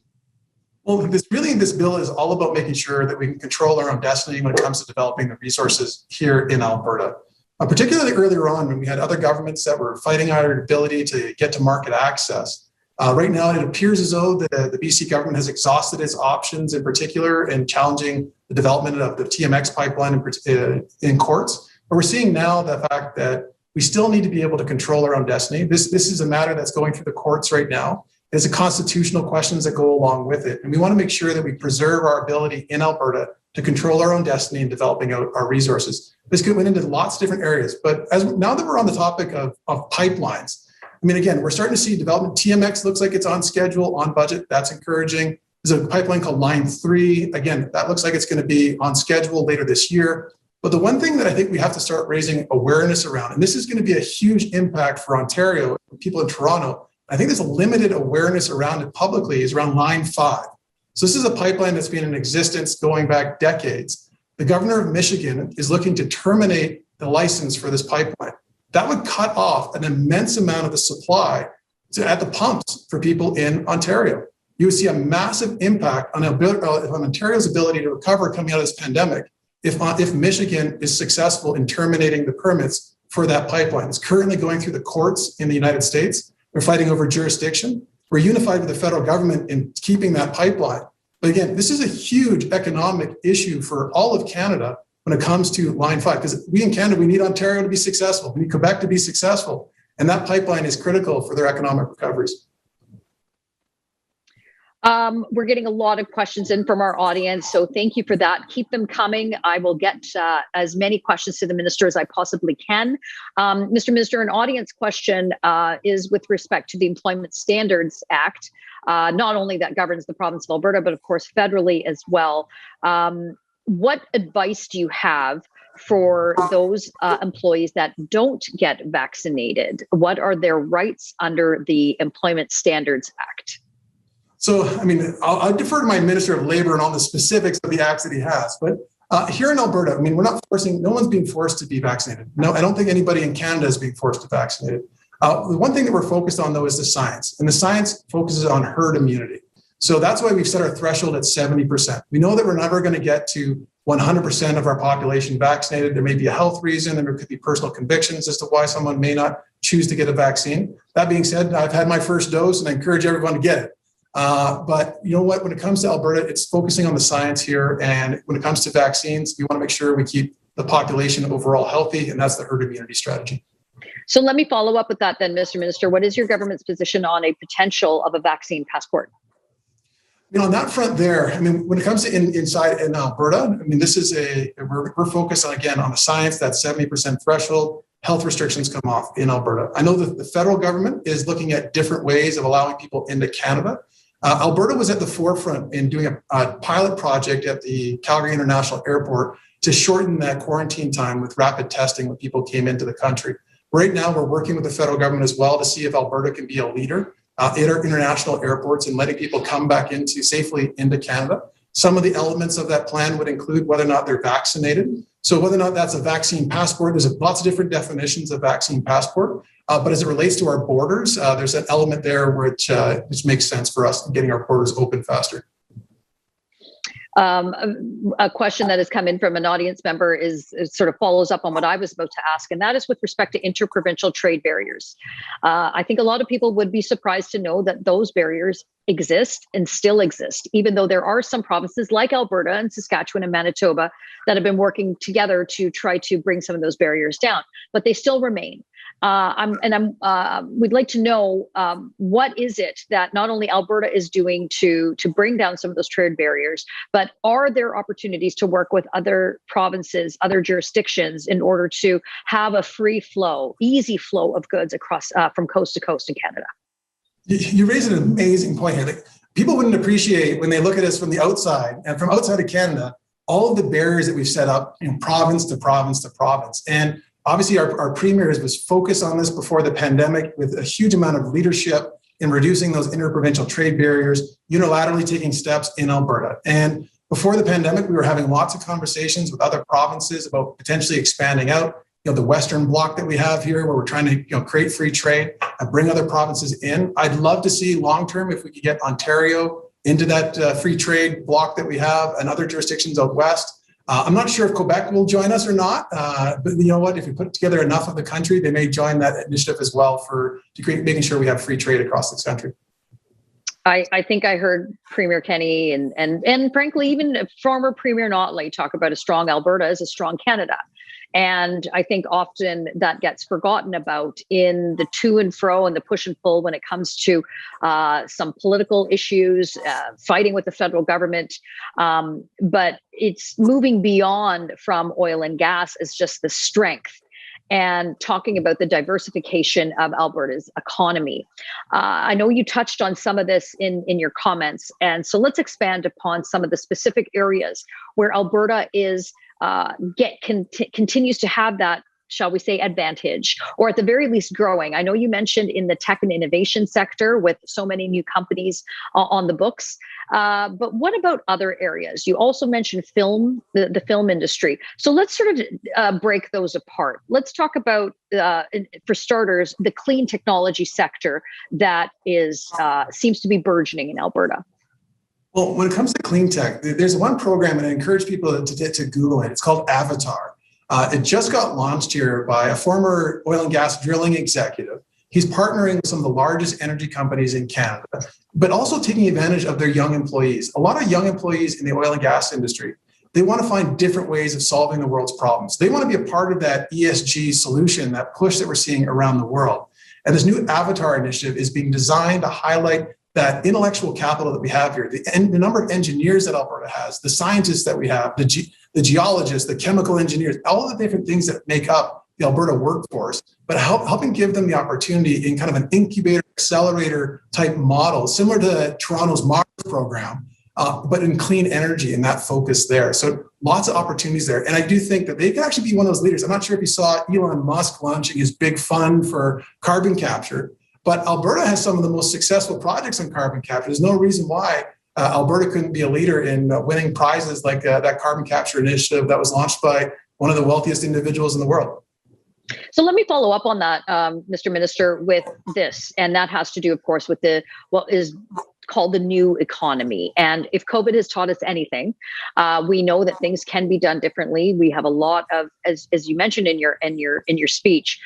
Well, this bill is all about making sure that we can control our own destiny when it comes to developing the resources here in Alberta. Particularly earlier on, when we had other governments that were fighting our ability to get to market access. Right now, it appears as though the BC government has exhausted its options, in particular, in challenging the development of the TMX pipeline in courts. But we're seeing now the fact that we still need to be able to control our own destiny. This is a matter that's going through the courts right now. There's constitutional questions that go along with it. And we want to make sure that we preserve our ability in Alberta to control our own destiny in developing out our resources. This could went into lots of different areas. But now that we're on the topic of pipelines, again, we're starting to see development. TMX looks like it's on schedule, on budget. That's encouraging. There's a pipeline called Line 3. Again, that looks like it's going to be on schedule later this year. But the one thing that I think we have to start raising awareness around, and this is going to be a huge impact for Ontario, people in Toronto, I think there's a limited awareness around it publicly, is around Line 5. So this is a pipeline that's been in existence going back decades. The governor of Michigan is looking to terminate the license for this pipeline. That would cut off an immense amount of the supply at the pumps for people in Ontario. you would see a massive impact on Ontario's ability to recover coming out of this pandemic if Michigan is successful in terminating the permits for that pipeline. It's currently going through the courts in the United States. They're fighting over jurisdiction. We're unified with the federal government in keeping that pipeline. But again, this is a huge economic issue for all of Canada when it comes to Line 5, because we in Canada, we need Ontario to be successful. We need Quebec to be successful. And that pipeline is critical for their economic recoveries. We're getting a lot of questions in from our audience, so thank you for that. Keep them coming. I will get as many questions to the minister as I possibly can. Mr. Minister, an audience question is with respect to the Employment Standards Act, not only that governs the province of Alberta, but of course federally as well. What advice do you have for those employees that don't get vaccinated? What are their rights under the Employment Standards Act? So, I mean, I'll defer to my Minister of Labour and all the specifics of the acts that he has. But here in Alberta, I mean, no one's being forced to be vaccinated. No, I don't think anybody in Canada is being forced to vaccinate. The one thing that we're focused on, though, is the science. And the science focuses on herd immunity. So that's why we've set our threshold at 70%. We know that we're never going to get to 100% of our population vaccinated. There may be a health reason, and there could be personal convictions as to why someone may not choose to get a vaccine. That being said, I've had my first dose, and I encourage everyone to get it. But you know what, when it comes to Alberta, it's focusing on the science here. And when it comes to vaccines, we want to make sure we keep the population overall healthy. And that's the herd immunity strategy. So let me follow up with that then, Mr. Minister. What is your government's position on a potential of a vaccine passport? You know, on that front there, I mean, when it comes to inside in Alberta, I mean, this is we're focused on, again, on the science, that 70% threshold. Health restrictions come off in Alberta. I know that the federal government is looking at different ways of allowing people into Canada. Alberta was at the forefront in doing a pilot project at the Calgary International Airport to shorten that quarantine time with rapid testing when people came into the country. Right now, we're working with the federal government as well to see if Alberta can be a leader in our international airports and letting people come back safely into Canada. Some of the elements of that plan would include whether or not they're vaccinated. So whether or not that's a vaccine passport, there's lots of different definitions of vaccine passport. But as it relates to our borders, there's an element there which makes sense for us in getting our borders open faster. A question that has come in from an audience member sort of follows up on what I was about to ask, and that is with respect to interprovincial trade barriers. I think a lot of people would be surprised to know that those barriers exist and still exist, even though there are some provinces like Alberta and Saskatchewan and Manitoba that have been working together to try to bring some of those barriers down, but they still remain. We'd like to know what is it that not only Alberta is doing to bring down some of those trade barriers, but are there opportunities to work with other provinces, other jurisdictions in order to have a free flow, easy flow of goods across from coast to coast in Canada? You raise an amazing point here. Like, people wouldn't appreciate when they look at us from the outside and from outside of Canada, all of the barriers that we've set up in province to province to province. And obviously, our premier was focused on this before the pandemic with a huge amount of leadership in reducing those interprovincial trade barriers, unilaterally taking steps in Alberta. And before the pandemic, we were having lots of conversations with other provinces about potentially expanding out. You know, the Western bloc that we have here, where we're trying to create free trade and bring other provinces in. I'd love to see long term if we could get Ontario into that free trade bloc that we have and other jurisdictions out west. I'm not sure if Quebec will join us or not, but you know what? If we put together enough of the country, they may join that initiative as well making sure we have free trade across this country. I think I heard Premier Kenney and frankly, even former Premier Notley talk about a strong Alberta as a strong Canada. And I think often that gets forgotten about in the to and fro and the push and pull when it comes to some political issues, fighting with the federal government. But it's moving beyond from oil and gas as just the strength and talking about the diversification of Alberta's economy. I know you touched on some of this in your comments. And so let's expand upon some of the specific areas where Alberta is continues to have that shall we say, advantage, or at the very least growing? I know you mentioned in the tech and innovation sector with so many new companies on the books, but what about other areas? You also mentioned film, the film industry. So let's sort of break those apart. Let's talk about, for starters, the clean technology sector that is seems to be burgeoning in Alberta. Well, when it comes to clean tech, there's one program, and I encourage people to Google it. It's called Avatar. It just got launched here by a former oil and gas drilling executive. He's partnering with some of the largest energy companies in Canada, but also taking advantage of their young employees. A lot of young employees in the oil and gas industry, they want to find different ways of solving the world's problems. They want to be a part of that ESG solution, that push that we're seeing around the world. And this new Avatar initiative is being designed to highlight that intellectual capital that we have here, the number of engineers that Alberta has, the scientists that we have, the geologists, the chemical engineers, all the different things that make up the Alberta workforce, but helping give them the opportunity in kind of an incubator, accelerator type model, similar to Toronto's Mars program, but in clean energy and that focus there. So lots of opportunities there. And I do think that they could actually be one of those leaders. I'm not sure if you saw Elon Musk launching his big fund for carbon capture, but Alberta has some of the most successful projects on carbon capture. There's no reason why Alberta couldn't be a leader in winning prizes like that carbon capture initiative that was launched by one of the wealthiest individuals in the world. So let me follow up on that, Mr. Minister, with this. And that has to do, of course, with what is called the new economy. And if COVID has taught us anything, we know that things can be done differently. We have a lot of, as you mentioned in your speech,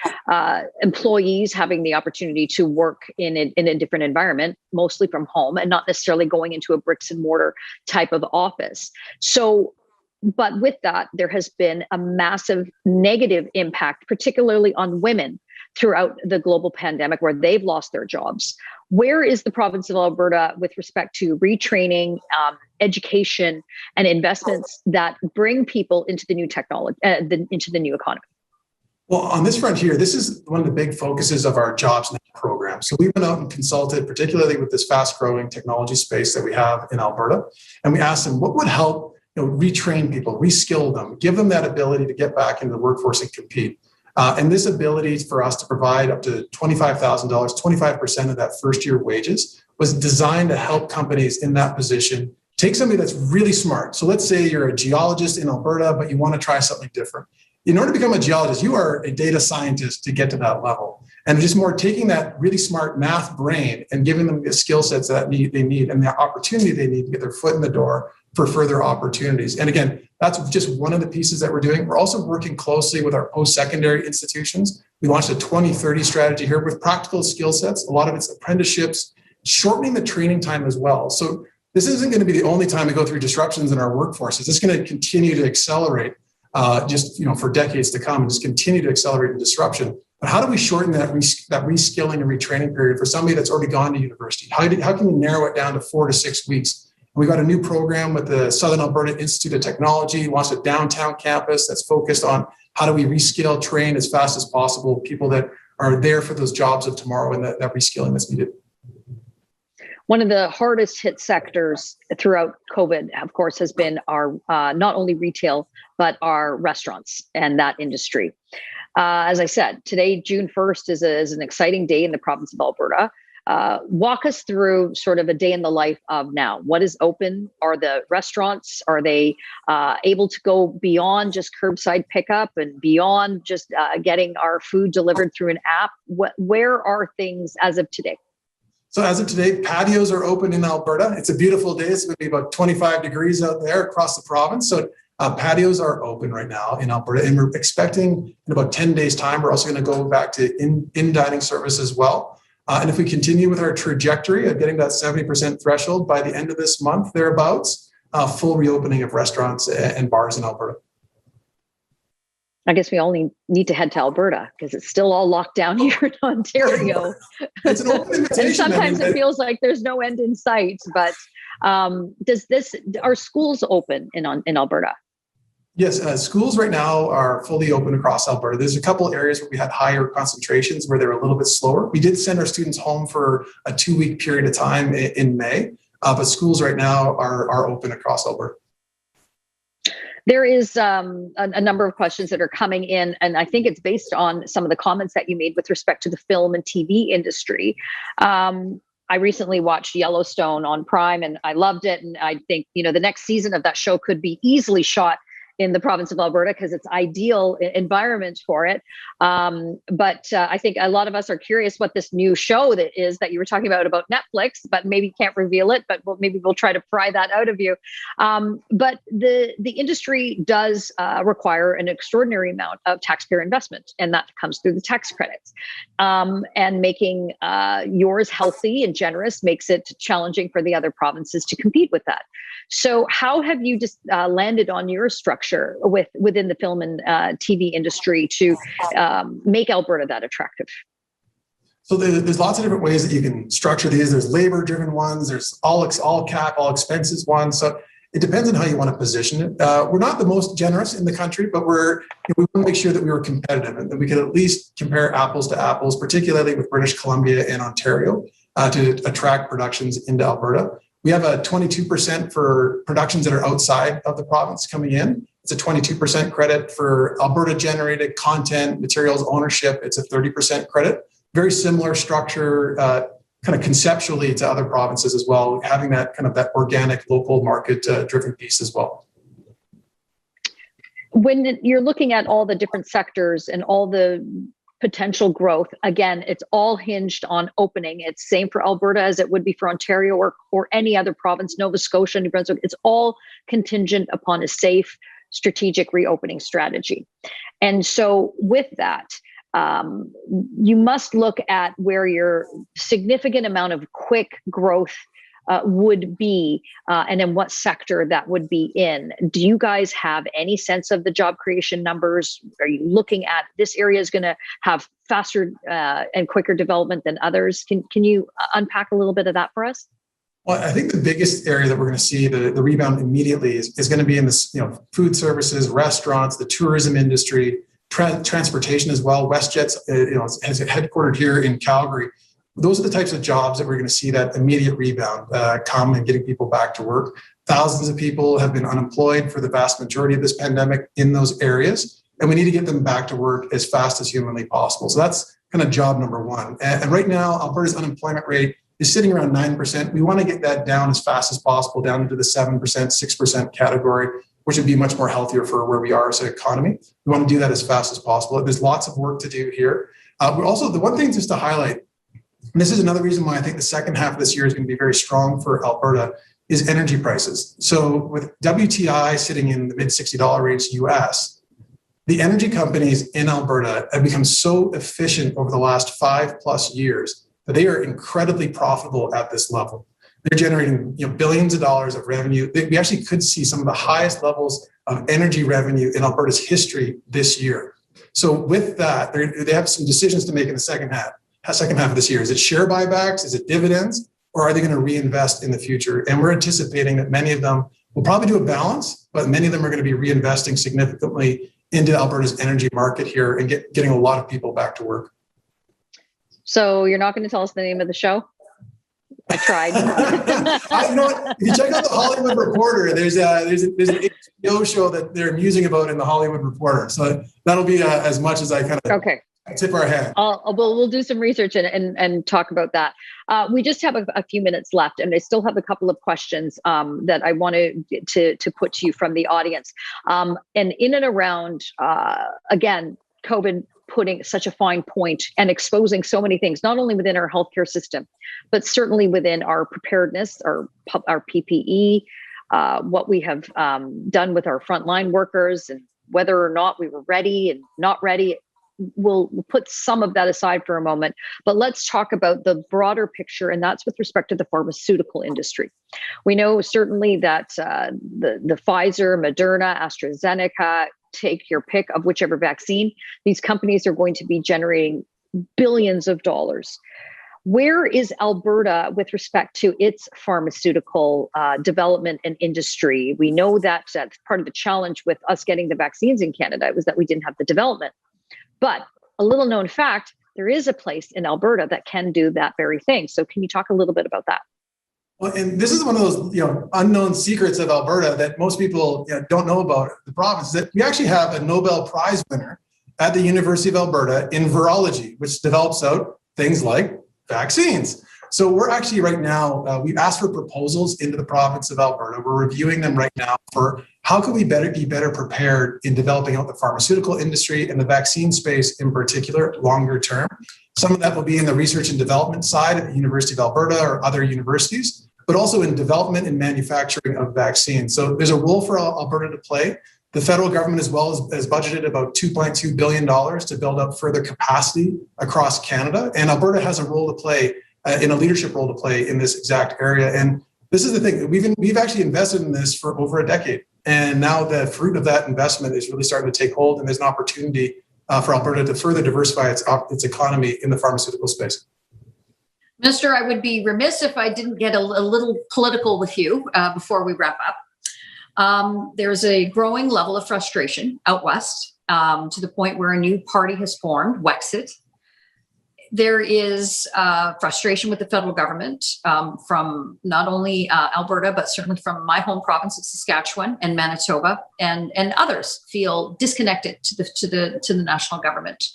employees having the opportunity to work in a different environment, mostly from home, and not necessarily going into a bricks and mortar type of office. So, but with that, there has been a massive negative impact, particularly on women throughout the global pandemic, where they've lost their jobs. Where is the province of Alberta with respect to retraining, education, and investments that bring people into the new technology, into the new economy? Well, on this front here, this is one of the big focuses of our Jobs Now program. So we went out and consulted, particularly with this fast-growing technology space that we have in Alberta, and we asked them what would help retrain people, reskill them, give them that ability to get back into the workforce and compete. And this ability for us to provide up to $25,000, 25% of that first year wages, was designed to help companies in that position take somebody that's really smart. So let's say you're a geologist in Alberta, but you want to try something different. In order to become a geologist, you are a data scientist to get to that level. And just more taking that really smart math brain and giving them the skill sets that they need and the opportunity they need to get their foot in the door for further opportunities. And again, that's just one of the pieces that we're doing. We're also working closely with our post-secondary institutions. We launched a 2030 strategy here with practical skill sets. A lot of it's apprenticeships, shortening the training time as well. So this isn't going to be the only time we go through disruptions in our workforces. It's going to continue to accelerate for decades to come, and just continue to accelerate the disruption. But how do we shorten that reskilling and retraining period for somebody that's already gone to university? How can we narrow it down to 4 to 6 weeks? We got a new program with the Southern Alberta Institute of Technology, launched a downtown campus that's focused on how do we reskill, train as fast as possible people that are there for those jobs of tomorrow and that reskilling that's needed. One of the hardest hit sectors throughout COVID, of course, has been our not only retail, but our restaurants and that industry. As I said, today, June 1st, is an exciting day in the province of Alberta. Walk us through sort of a day in the life of now. What is open? Are the restaurants, are they able to go beyond just curbside pickup and beyond just getting our food delivered through an app? Where are things as of today? So as of today, patios are open in Alberta. It's a beautiful day. It's going to be about 25 degrees out there across the province. So patios are open right now in Alberta, and we're expecting in about 10 days' time, we're also going to go back to in-dining service as well. And if we continue with our trajectory of getting that 70% threshold by the end of this month, thereabouts, full reopening of restaurants and bars in Alberta. I guess we only need to head to Alberta because it's still all locked down here in Ontario. It's an open invitation. And sometimes it feels like there's no end in sight. But are schools open in Alberta? Yes, schools right now are fully open across Alberta. There's a couple areas where we had higher concentrations where they were a little bit slower. We did send our students home for a 2-week period of time in May, but schools right now are open across Alberta. There is a number of questions that are coming in, and I think it's based on some of the comments that you made with respect to the film and TV industry. I recently watched Yellowstone on Prime, and I loved it. And I think, the next season of that show could be easily shot in the province of Alberta because it's ideal environment for it. But I think a lot of us are curious what this new show that you were talking about Netflix, but maybe can't reveal it, but maybe we'll try to pry that out of you. But the industry does require an extraordinary amount of taxpayer investment, and that comes through the tax credits. And making yours healthy and generous makes it challenging for the other provinces to compete with that. So how have you just landed on your structure within the film and TV industry to make Alberta that attractive? So there's lots of different ways that you can structure these. There's labor-driven ones. There's all cap, all expenses ones. So it depends on how you want to position it. We're not the most generous in the country, but we want to make sure that we were competitive and that we could at least compare apples to apples, particularly with British Columbia and Ontario, to attract productions into Alberta. We have a 22% for productions that are outside of the province coming in. It's a 22% credit for Alberta-generated content, materials ownership. It's a 30% credit. Very similar structure, kind of conceptually to other provinces as well, having that kind of that organic local market driven piece as well. When you're looking at all the different sectors and all the potential growth, again, it's all hinged on opening. It's same for Alberta as it would be for Ontario or any other province, Nova Scotia, New Brunswick. It's all contingent upon a safe, strategic reopening strategy. And so with that, you must look at where your significant amount of quick growth would be, and in what sector that would be in. Do you guys have any sense of the job creation numbers? Are you looking at this area is going to have faster and quicker development than others? Can you unpack a little bit of that for us? Well, I think the biggest area that we're going to see the rebound immediately is going to be in this, food services, restaurants, the tourism industry, transportation as well. WestJet's, has it headquartered here in Calgary. Those are the types of jobs that we're going to see that immediate rebound come and getting people back to work. Thousands of people have been unemployed for the vast majority of this pandemic in those areas, and we need to get them back to work as fast as humanly possible. So that's kind of job number one. And right now, Alberta's unemployment rate is sitting around 9%. We want to get that down as fast as possible, down into the 7%, 6% category, which would be much more healthier for where we are as an economy. We want to do that as fast as possible. There's lots of work to do here. But also, the one thing just to highlight, and this is another reason why I think the second half of this year is going to be very strong for Alberta, is energy prices. So with WTI sitting in the mid $60 range US, the energy companies in Alberta have become so efficient over the last 5+ years that they are incredibly profitable at this level. They're generating billions of dollars of revenue. We actually could see some of the highest levels of energy revenue in Alberta's history this year. So with that, they have some decisions to make in the second half of this year. Is it share buybacks? Is it dividends? Or are they going to reinvest in the future? And we're anticipating that many of them will probably do a balance, but many of them are going to be reinvesting significantly into Alberta's energy market here and getting a lot of people back to work. So you're not going to tell us the name of the show? I tried. If you check out the Hollywood Reporter, there's an HBO show that they're musing about in the Hollywood Reporter. So that'll be as much as I kind of tip our hand. We'll do some research and talk about that. We just have a few minutes left, and I still have a couple of questions that I wanted to put to you from the audience. And in and around, again, COVID putting such a fine point and exposing so many things, not only within our healthcare system, but certainly within our preparedness, our PPE, what we have done with our frontline workers, and whether or not we were ready and not ready. We'll put some of that aside for a moment, but let's talk about the broader picture, and that's with respect to the pharmaceutical industry. We know certainly that the Pfizer, Moderna, AstraZeneca, take your pick of whichever vaccine, these companies are going to be generating billions of dollars. Where is Alberta with respect to its pharmaceutical development and industry? We know that part of the challenge with us getting the vaccines in Canada was that we didn't have the development. But a little known fact, there is a place in Alberta that can do that very thing. So can you talk a little bit about that? Well, and this is one of those, unknown secrets of Alberta that most people don't know about the province, that we actually have a Nobel Prize winner at the University of Alberta in virology, which develops out things like vaccines. So we're actually right now, we've asked for proposals into the province of Alberta. We're reviewing them right now for how can we be better prepared in developing out the pharmaceutical industry and the vaccine space in particular, longer term. Some of that will be in the research and development side at the University of Alberta or other universities, but also in development and manufacturing of vaccines. So there's a role for Alberta to play. The federal government as well has budgeted about $2.2 billion to build up further capacity across Canada. And Alberta has a role to play, in a leadership role to play in this exact area. And this is the thing, we've actually invested in this for over a decade. And now the fruit of that investment is really starting to take hold, and there's an opportunity for Alberta to further diversify its economy in the pharmaceutical space. Minister, I would be remiss if I didn't get a little political with you before we wrap up. There's a growing level of frustration out west to the point where a new party has formed, Wexit. There is frustration with the federal government from not only Alberta, but certainly from my home province of Saskatchewan and Manitoba, and others feel disconnected to the national government.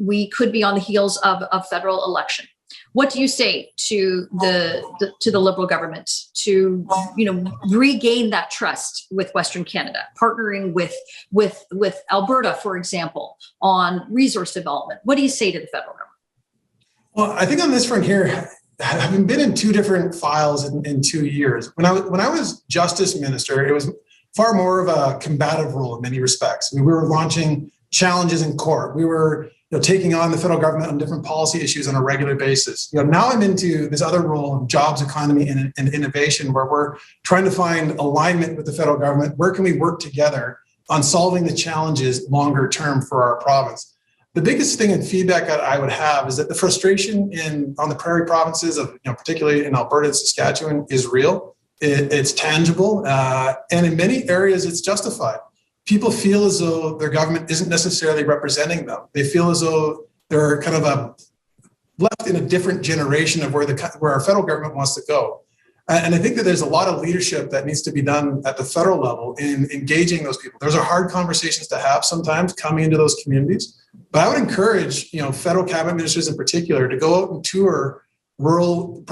We could be on the heels of a federal election. What do you say to the Liberal government to regain that trust with Western Canada, partnering with Alberta, for example, on resource development? What do you say to the federal government? Well, I think on this front here, having been in two different files in 2 years, when I was Justice Minister, it was far more of a combative role in many respects. We were launching challenges in court. We were taking on the federal government on different policy issues on a regular basis. Now I'm into this other role of jobs, economy, and innovation, where we're trying to find alignment with the federal government. Where can we work together on solving the challenges longer term for our province? The biggest thing and feedback that I would have is that the frustration on the prairie provinces of, particularly in Alberta and Saskatchewan, is real. It's tangible, and in many areas it's justified. People feel as though their government isn't necessarily representing them. They feel as though they're kind of left in a different generation of where our federal government wants to go. And I think that there's a lot of leadership that needs to be done at the federal level in engaging those people. Those are hard conversations to have sometimes coming into those communities. But I would encourage, federal cabinet ministers in particular to go out and tour rural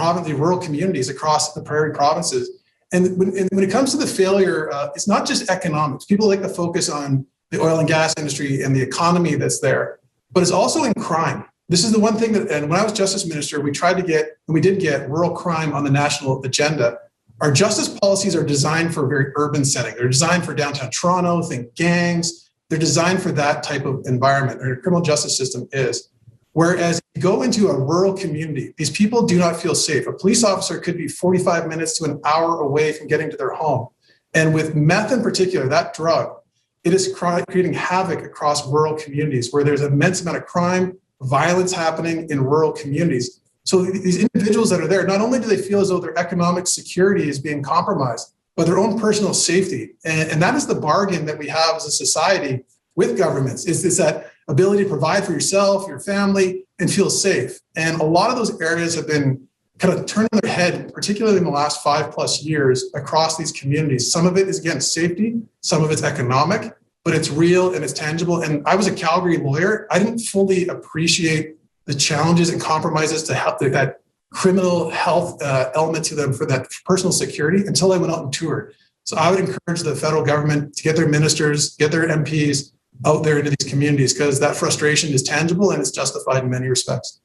communities across the prairie provinces. And when it comes to the failure, it's not just economics. People like to focus on the oil and gas industry and the economy that's there, but it's also in crime. This is the one thing and when I was Justice Minister, we did get rural crime on the national agenda. Our justice policies are designed for a very urban setting. They're designed for downtown Toronto, think gangs. They're designed for that type of environment, or the criminal justice system is. Whereas you go into a rural community, these people do not feel safe. A police officer could be 45 minutes to an hour away from getting to their home. And with meth in particular, that drug, it is creating havoc across rural communities where there's an immense amount of crime, violence happening in rural communities. So these individuals that are there, not only do they feel as though their economic security is being compromised, but their own personal safety. And that is the bargain that we have as a society with governments, is that ability to provide for yourself, your family, and feel safe. And a lot of those areas have been kind of turning their head, particularly in the last 5+ years across these communities. Some of it is, again, safety, some of it's economic, but it's real and it's tangible. And I was a Calgary lawyer. I didn't fully appreciate the challenges and compromises to help that criminal health element to them for that personal security until I went out and toured. So I would encourage the federal government to get their ministers, get their MPs out there into these communities, because that frustration is tangible and it's justified in many respects.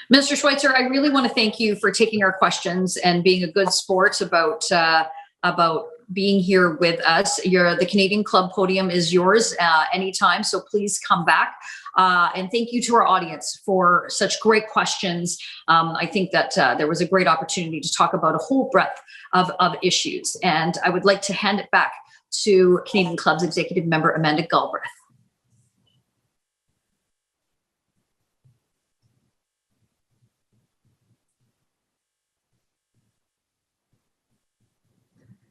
Minister Schweitzer, I really want to thank you for taking our questions and being a good sport about being here with us. The Canadian Club podium is yours anytime, so please come back. And thank you to our audience for such great questions. I think that there was a great opportunity to talk about a whole breadth of issues. And I would like to hand it back to Canadian Club's Executive Member, Amanda Galbraith.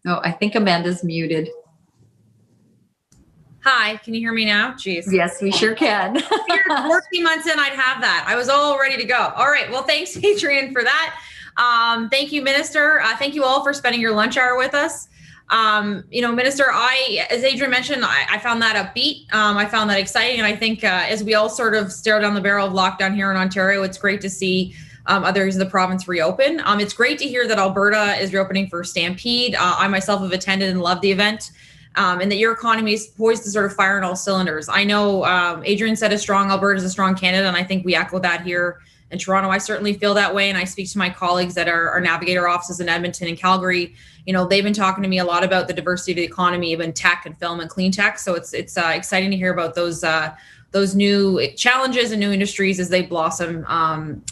Oh, I think Amanda's muted. Hi, can you hear me now? Jeez. Yes, we sure can. 14 months in, I'd have that. I was all ready to go. All right. Well, thanks, Adrienne, for that. Thank you, Minister. Thank you all for spending your lunch hour with us. Minister, as Adrienne mentioned, I found that upbeat. I found that exciting. And I think as we all sort of stare down the barrel of lockdown here in Ontario, it's great to see others in the province reopen. It's great to hear that Alberta is reopening for Stampede. I myself have attended and loved the event. And that your economy is poised to sort of fire on all cylinders. I know Adrienne said Alberta is a strong Canada, and I think we echo that here in Toronto. I certainly feel that way, and I speak to my colleagues that are navigator offices in Edmonton and Calgary. They've been talking to me a lot about the diversity of the economy, even tech and film and clean tech. So it's exciting to hear about those new challenges and new industries as they blossom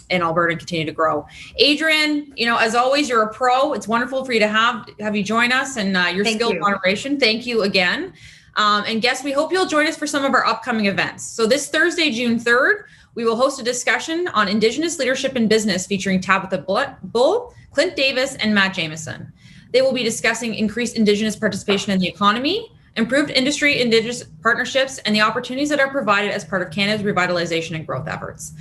in Alberta and continue to grow. Adrienne, as always, you're a pro. It's wonderful for you to have you join us and your skilled moderation. Thank you again. And guests, we hope you'll join us for some of our upcoming events. So this Thursday, June 3rd, we will host a discussion on Indigenous leadership in business featuring Tabitha Bull, Clint Davis, and Matt Jameson. They will be discussing increased Indigenous participation in the economy, improved industry Indigenous partnerships, and the opportunities that are provided as part of Canada's revitalization and growth efforts.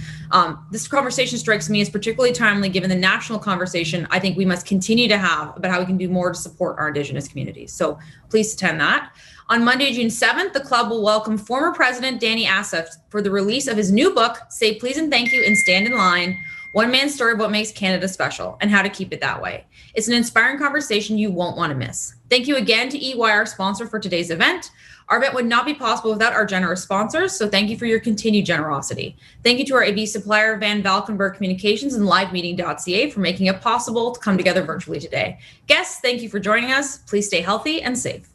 This conversation strikes me as particularly timely given the national conversation I think we must continue to have about how we can do more to support our Indigenous communities. So please attend that. On Monday, June 7th, the club will welcome former President Danny Asif for the release of his new book, Say Please and Thank You and Stand in Line, One Man's Story of What Makes Canada Special and How to Keep It That Way. It's an inspiring conversation you won't want to miss. Thank you again to EY, our sponsor for today's event. Our event would not be possible without our generous sponsors, so thank you for your continued generosity. Thank you to our AV supplier, Van Valkenburg Communications and LiveMeeting.ca for making it possible to come together virtually today. Guests, thank you for joining us. Please stay healthy and safe.